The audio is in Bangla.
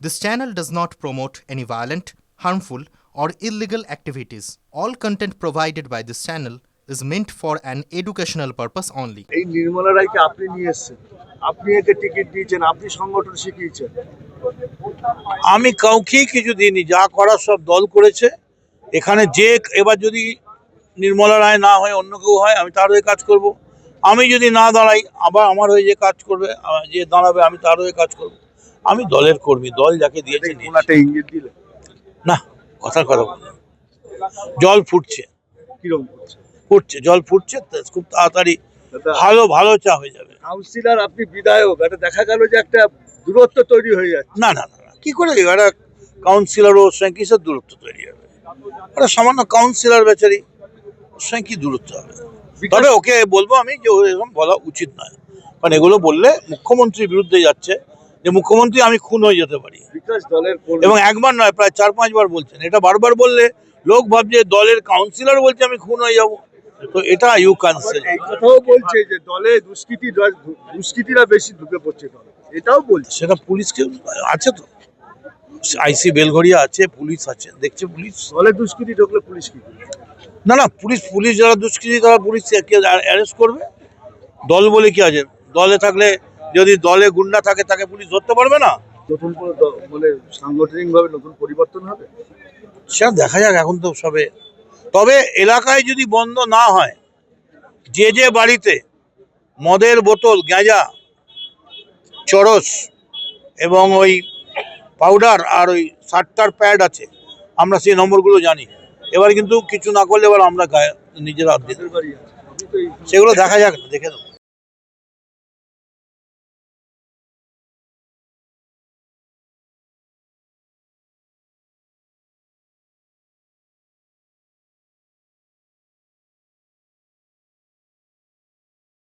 This channel does not promote any violent, harmful, or illegal activities. All content provided by this channel is meant for an educational purpose only. এই নির্মলা রায়কে আপনি নিয়ে এসেছেন, আপনি একে টিকিট দিয়েছেন, আপনি সংগঠন শিখিয়েছেন। আমি কাউকেই কিছু দিইনি, যা করার সব দল করেছে। এখানে যে এবার যদি নির্মলা রায় না হয় অন্য কেউ হয়, আমি তার হয়ে কাজ করব। আমি যদি না দাঁড়াই, আবার আমার হয়ে যে কাজ করবে, যে দাঁড়াবে আমি তার হয়ে কাজ করব। আমি দলের কর্মী, দল যাকে দিয়েছে ওনাটা ইঙ্গিত দিলেন না, কথার কথা বললাম। জল ফুটছে, কিরকম করছে? ফুটছে, জল ফুটছে, খুব তাড়াতাড়ি ভালো চা হয়ে যাবে। কাউন্সিলর, আপনি বিধায়ক, এটা দেখা গেল যে একটা দূরত্ব তৈরি হয়ে যাচ্ছে। না না না না, কি করে একটা কাউন্সিলর ওর সঙ্গে কিসের দূরত্ব তৈরি হবে? ওরা সামান্য কাউন্সিলর বেচারি, ওর সঙ্গে কি দূরত্ব হবে? তবে ওকে বলবো আমি যে এরকম বলা উচিত নয়, কারণ এগুলো বললে মুখ্যমন্ত্রীর বিরুদ্ধে যাচ্ছে, যে মুখ্যমন্ত্রী আমি খুন হয়ে যেতে পারি। বিকাশ দলের এবং একবার নয়, প্রায় 4-5 বার বলছেন। এটা বারবার বললে লোক ভাবছে দলের কাউন্সিলর বলছে আমি খুন হয়ে যাব, তো এটা ইউ ক্যান্সেল। এই কথাও বলছে যে দলে দুষ্কৃতীরা বেশি ঢুকে পড়ছে দলে, এটাও বলছে। সেটা পুলিশকে আছে তো, আইসি বেলঘরিয়া আছে, পুলিশ আছে, দেখছে পুলিশ। দলে দুষ্কৃতী ঢুকলে পুলিশ কি করবে? না না, পুলিশ যারা দুষ্কৃতী তারা পুলিশ অ্যারেস্ট করবে। দল বলে কি আছে? দলে থাকলে, যদি দলে গুন্ডা থাকে তাকে পুলিশ ধরতে পারবে না? নতুন করে মানে সাংগঠনিক ভাবে নতুন পরিবর্তন হবে, সেটা দেখা যাক, এখন তো সবে। তবে এলাকায় যদি বন্ধ না হয়, যে বাড়িতে মদের বোতল, গাঁজা, চরস এবং ওই পাউডার আর ওই 60টার প্যাড আছে, আমরা সেই নম্বরগুলো জানি। এবার কিন্তু কিছু না করলে এবার আমরা নিজেরা বাড়ি আছে, সেগুলো দেখা যাক, দেখে নেবো।